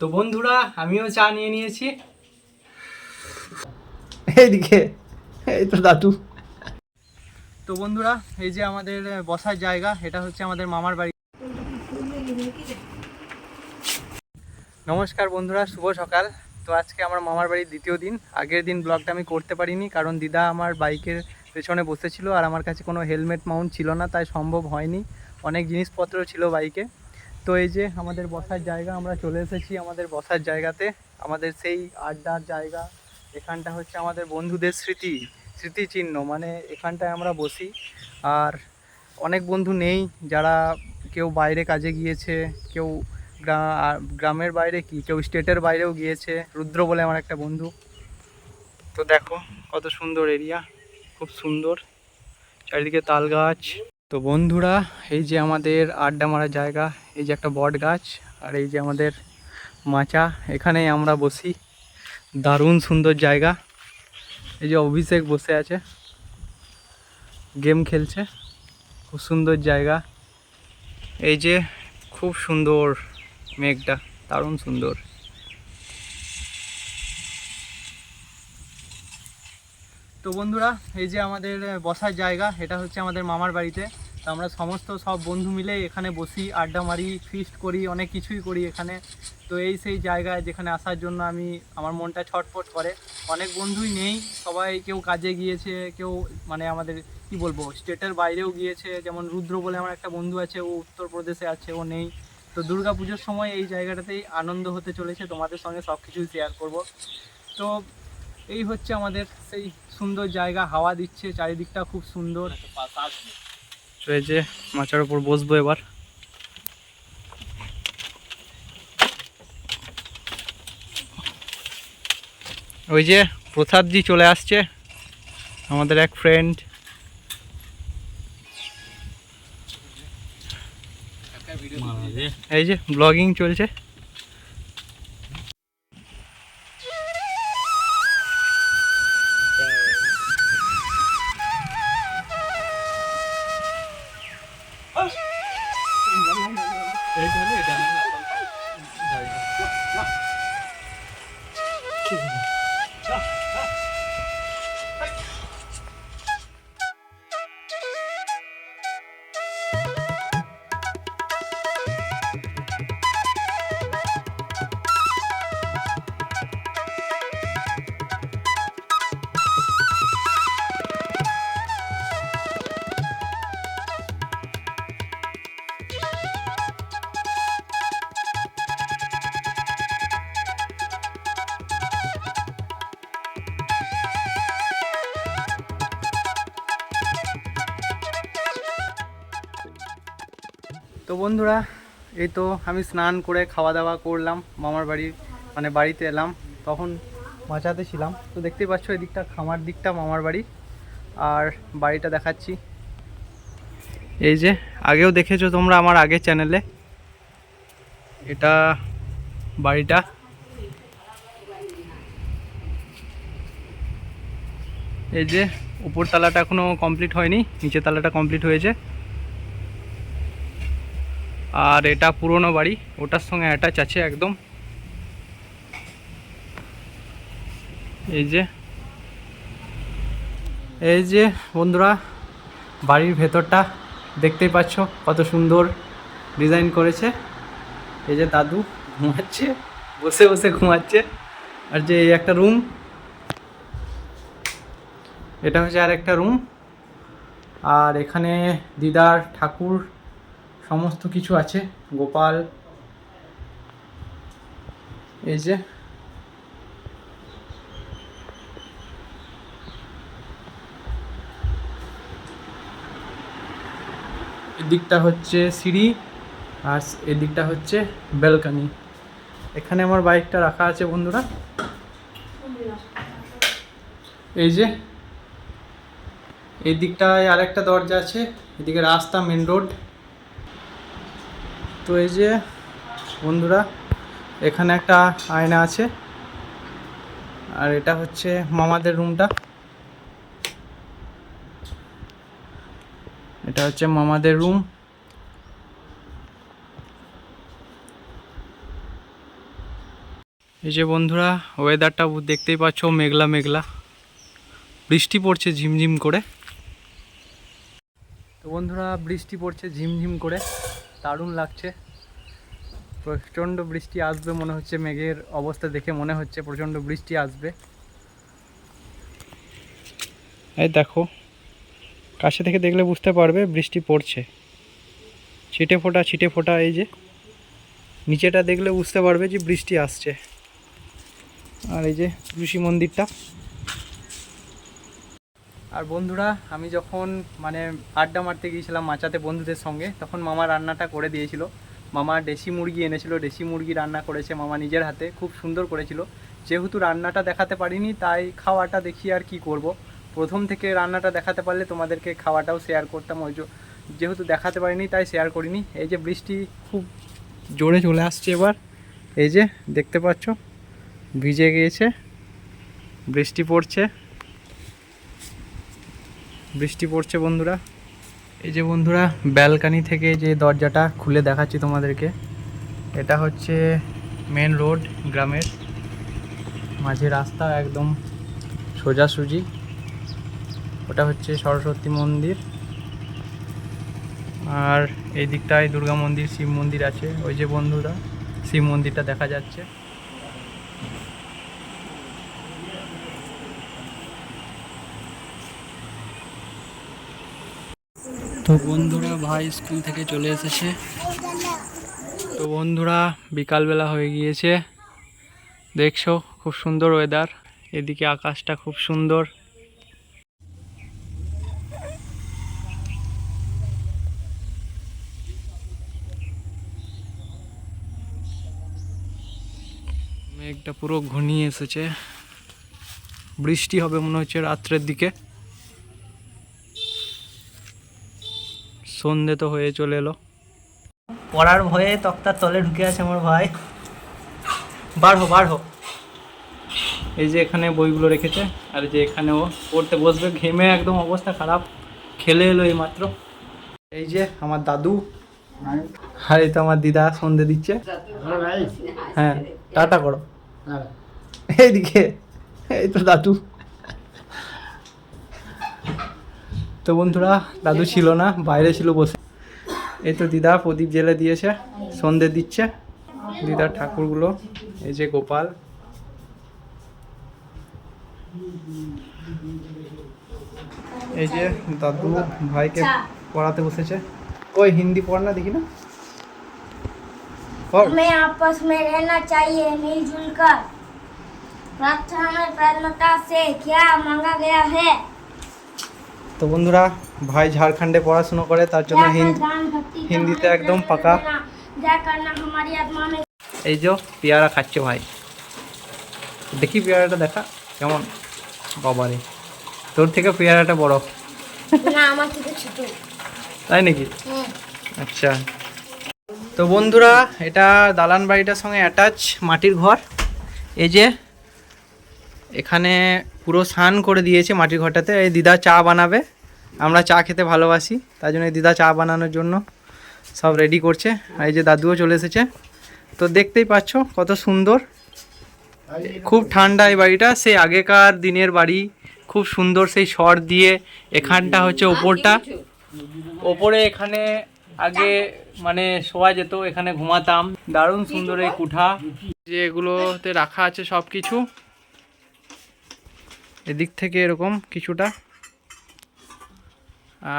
তো বন্ধুরা আমিও চা নিয়ে নিয়েছি। এইদিকে এই তো দাদু। তো বন্ধুরা এই যে আমাদের বসার জায়গা, এটা হচ্ছে আমাদের মামার বাড়ি। নমস্কার বন্ধুরা, শুভ সকাল। তো আজকে আমার মামার বাড়ির দ্বিতীয় দিন। আগের দিন ব্লগটা আমি করতে পারিনি কারণ দিদা আমার বাইকের পেছনে বসেছিল আর আমার কাছে কোনো হেলমেট মাউন্ট ছিল না, তাই সম্ভব হয়নি। অনেক জিনিসপত্র ছিল বাইকে। তো এই যে আমাদের বসার জায়গা, আমরা চলে এসেছি আমাদের বসার জায়গাতে। আমাদের সেই আড্ডার জায়গা, এখানটা হচ্ছে আমাদের বন্ধুদের স্মৃতিচিহ্ন, মানে এখানটায় আমরা বসি। আর অনেক বন্ধু নেই, যারা কেউ বাইরে কাজে গিয়েছে, কেউ গ্রামের বাইরে, কেউ স্টেটের বাইরেও গিয়েছে। রুদ্র বলে আমার একটা বন্ধু। তো দেখো কত সুন্দর এরিয়া, খুব সুন্দর, চারিদিকে তাল গাছ। তো বন্ধুরা এই যে আমাদের আড্ডা মারার জায়গা, এই যে একটা বট গাছ, আর এই যে আমাদের মাচা, এখানেই আমরা বসি। দারুণ সুন্দর জায়গা। এই যে অভিষেক বসে আছে, গেম খেলছে, খুব সুন্দর জায়গা। এই যে খুব সুন্দর মেঘটা, দারুণ সুন্দর। তো বন্ধুরা এই যে আমাদের বসার জায়গা, এটা হচ্ছে আমাদের মামার বাড়িতে। তো আমরা সব বন্ধু মিলে এখানে বসি, আড্ডা মারি, ফিস্ট করি, অনেক কিছুই করি এখানে। তো এই সেই জায়গায় যেখানে আসার জন্য আমার মনটা ছটফট করে। অনেক বন্ধুই নেই, সবাই কেউ কাজে গিয়েছে, কেউ মানে আমাদের কি বলবো স্টেটের বাইরেও গিয়েছে। যেমন রুদ্র বলে আমার একটা বন্ধু আছে, ও উত্তরপ্রদেশে আছে, ও নেই। তো দুর্গা পুজোর সময় এই জায়গাটাতেই আনন্দ হতে চলেছে, তোমাদের সঙ্গে সব কিছুই শেয়ার করব। তো এই হচ্ছে আমাদের সেই সুন্দর জায়গা, হাওয়া দিচ্ছে, চারিদিকটা খুব সুন্দর। তো এই যে মাচার উপর বসবো এবার। ওই যে প্রসাদজি চলে আসছে, আমাদের এক ফ্রেন্ড। এই যে ব্লগিং চলছে। তো বন্ধুরা এই তো আমি স্নান করে খাওয়া দাওয়া করলাম, মামার বাড়ির মানে বাড়িতে এলাম। তখন মাচাতে ছিলাম, তো দেখতেই পাচ্ছ এই দিকটা খামার দিকটা মামার বাড়ি। আর বাড়িটা দেখাচ্ছি, এই যে আগেও দেখেছো তোমরা আমার আগের চ্যানেলে, এটা বাড়িটা। এই যে উপর তালাটা এখনো কমপ্লিট হয়নি, নিচের তালাটা কমপ্লিট হয়েছে। আর এটা পুরনো বাড়ি, ওটার সঙ্গে অ্যাটাচ আছে একদম। এই যে বন্ধুরা বাড়ির ভেতরটা দেখতেই পাচ্ছ কত সুন্দর ডিজাইন করেছে। এই যে দাদু ঘুমাচ্ছে, বসে বসে ঘুমাচ্ছে। আর যে এই একটা রুম, এটা হচ্ছে আর একটা রুম। আর এখানে দিদার ঠাকুর সমস্ত কিছু আছে, গোপাল। এই যে এদিকটা হচ্ছে সিঁড়ি, আর এদিকটা হচ্ছে ব্যালকনি। এখানে আমার বাইকটা রাখা আছে বন্ধুরা। এই যে এই দিকটায় আরেকটা দরজা আছে, এদিকে রাস্তা, মেন রোড। তো এই যে বন্ধুরা এখানে একটা আয়না আছে। আর এটা হচ্ছে মামাদের রুমটা, এটা হচ্ছে মামাদের রুম। এই যে বন্ধুরা ওয়েদারটা দেখতেই পাচ্ছ, মেঘলা মেঘলা, বৃষ্টি পড়ছে ঝিমঝিম করে। তো বন্ধুরা বৃষ্টি পড়ছে ঝিমঝিম করে, দারুণ লাগছে। প্রচণ্ড বৃষ্টি আসবে মনে হচ্ছে, মেঘের অবস্থা দেখে মনে হচ্ছে প্রচণ্ড বৃষ্টি আসবে। এই দেখো, কাছে থেকে দেখলে বুঝতে পারবে বৃষ্টি পড়ছে, ছিটে ফোঁটা ছিটে ফোঁটা। এই যে নিচেটা দেখলে বুঝতে পারবে যে বৃষ্টি আসছে। আর এই যে তুলসী মন্দিরটা। আর বন্ধুরা আমি যখন মানে আড্ডা মারতে গিয়েছিলাম মাচাতে বন্ধুদের সঙ্গে, তখন মামা রান্নাটা করে দিয়েছিল। মামা দেশি মুরগি এনেছিল, দেশি মুরগি রান্না করেছে মামা নিজের হাতে, খুব সুন্দর করেছিল। যেহেতু রান্নাটা দেখাতে পারিনি তাই খাওয়াটা দেখি আর কি করব। প্রথম থেকে রান্নাটা দেখাতে পারলে তোমাদেরকে খাওয়াটাও শেয়ার করতাম, যেহেতু দেখাতে পারিনি তাই শেয়ার করিনি। এই যে বৃষ্টি খুব জোরে চলে আসছে এবার, এই যে দেখতে পাচ্ছ ভিজে গিয়েছে, বৃষ্টি পড়ছে বৃষ্টি পড়ছে বন্ধুরা। এই যে বন্ধুরা ব্যালকানি থেকে যে দরজাটা খুলে দেখাচ্ছি তোমাদেরকে, এটা হচ্ছে মেন রোড, গ্রামের মাঝে রাস্তা একদম সোজাসুজি। ওটা হচ্ছে সরস্বতী মন্দির, আর এই দিকটায় দুর্গা মন্দির, শিব মন্দির আছে। ওই যে বন্ধুরা শিব মন্দিরটা দেখা যাচ্ছে। তো বন্ধুরা ভাই স্কুল থেকে চলে এসেছে। তো বন্ধুরা বিকালবেলা হয়ে গিয়েছে, দেখছো খুব সুন্দর ওয়েদার, এদিকে আকাশটা খুব সুন্দর। মেঘটা পুরো ঘনিয়ে এসেছে, বৃষ্টি হবে মনে হচ্ছে রাত্রের দিকে। সন্ধে তো হয়ে চলে এলো। পড়ার ভয়ে তক্তার তলে ঢুকে আছে আমার ভাই। বার হো। এই যে এখানে বইগুলো রেখেছে, আর যে এখানে ও পড়তে বসবে, ঘেমে একদম অবস্থা খারাপ, খেলে এলো এই মাত্র। এই যে আমার দাদু, আর এই তো আমার দিদা সন্ধে দিচ্ছে। হ্যাঁ টাটা করো। এইদিকে এই তো দাদু। তো বন্ধুরা দাদু ছিল না, বাইরে ছিল বসে। এই তো দিদা প্রদীপ জ্বেলে দিয়েছে, সন্ধে দিচ্ছে দিদার ঠাকুরগুলো। এই যে গোপাল, এই যে দাদু ভাইকে পড়াতে বসেছে। ওই হিন্দি পড় না, দেখি না। हमें आपस में रहना चाहिए मिलजुल कर। प्रार्थना में प्रसन्नता से क्या मांगा गया है। তো বন্ধুরা ভাই ঝাড়খণ্ডে পড়াশুনো করে, তার জন্য হিন্দিতে একদম পাকা। যা करना हमारी आत्मा में। এই যে পেয়ারা খাচ্ছে ভাই, দেখি পেয়ারাটা দেখা কেমন। বাবারে, তোর থেকে পেয়ারাটা বড়। না আমার থেকে ছোট। তাই নাকি? আচ্ছা। তো বন্ধুরা এটা দালান বাড়িটার সঙ্গে অ্যাটাচ মাটির ঘর। এই যে এখানে পুরো স্নান করে দিয়েছে মাটির ঘরটাতে। এই দিদা চা বানাবে, আমরা চা খেতে ভালোবাসি, তাই জন্য দিদা চা বানানোর জন্য সব রেডি করছে। আর এই যে দাদুও চলে এসেছে। তো দেখতেই পাচ্ছ কত সুন্দর, খুব ঠান্ডা এই বাড়িটা, সেই আগেকার দিনের বাড়ি, খুব সুন্দর। সেই শর দিয়ে এখানটা হচ্ছে ওপরে এখানে আগে মানে শোয়া যেত, এখানে ঘুমাতাম। দারুণ সুন্দর এই কুঠা, যে এগুলোতে রাখা আছে সব কিছু। এদিক থেকে এরকম কিছুটা,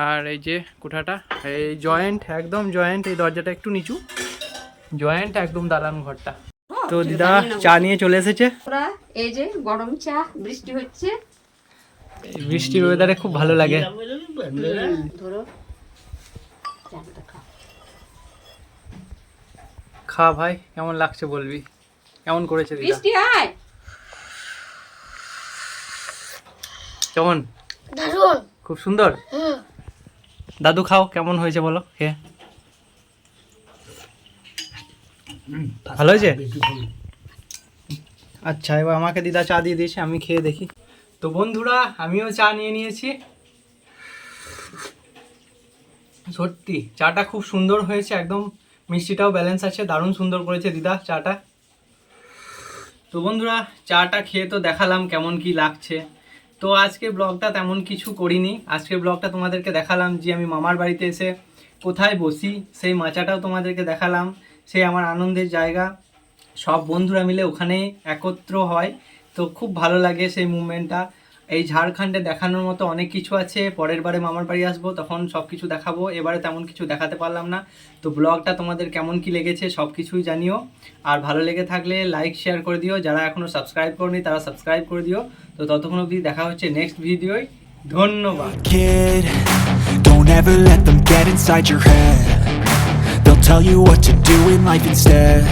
আর এই যে কুঠাটা এই জয়েন্ট, একদম জয়েন্ট। এই দরজাটা একটু নিচু, জয়েন্ট একদম দালান ঘরটা। তো দিদা চা নিয়ে চলে এসেছে। এই যে গরম চা, বৃষ্টি হচ্ছে, বৃষ্টির ওয়েদারে খুব ভালো লাগে। ধরো খা ভাই, কেমন লাগছে বলবি, কেমন করেছে দিদা? বৃষ্টি হয় কেমন? দারুণ, খুব সুন্দর। দাদু খাও, কেমন হয়েছে বলো খেয়ে? ভালো হয়েছে? আচ্ছা, এবার আমাকে দিদা চা দিয়ে দিয়েছে, আমি খেয়ে দেখি। তো বন্ধুরা আমিও চা নিয়ে নিয়েছি। সত্যি চাটা খুব সুন্দর হয়েছে, একদম মিষ্টিটাও ব্যালেন্স আছে, দারুণ সুন্দর করেছে দিদা চাটা। তো বন্ধুরা চাটা খেয়ে তো দেখালাম কেমন কি লাগছে। তো আজকে ব্লগটা তেমন কিছু করিনি, আজকে ব্লগটা তোমাদেরকে দেখালাম যে আমি মামার বাড়িতে এসে কোথায় বসি, সেই মাচাটাও তোমাদেরকে দেখালাম, সেই আমার আনন্দের জায়গা, সব বন্ধুরা মিলে ওখানে একত্র হয়, তো খুব ভালো লাগে সেই মুভমেন্টটা। এই ঝাড়খণ্ডে দেখানোর মতো অনেক কিছু আছে, পরের বারে মামার বাড়ি আসবো তখন সব কিছু দেখাবো, এবারে তেমন কিছু দেখাতে পারলাম না। তো ব্লগটা তোমাদের কেমন কি লেগেছে সব কিছুই জানিও, আর ভালো লেগে থাকলে লাইক শেয়ার করে দিও, যারা এখনও সাবস্ক্রাইব করনি তারা সাবস্ক্রাইব করে দিও। তো ততক্ষণ অবধি দেখা হচ্ছে নেক্সট ভিডিওয়, ধন্যবাদ। Kid, don't ever let them get inside your head. They'll tell you what to do in life instead.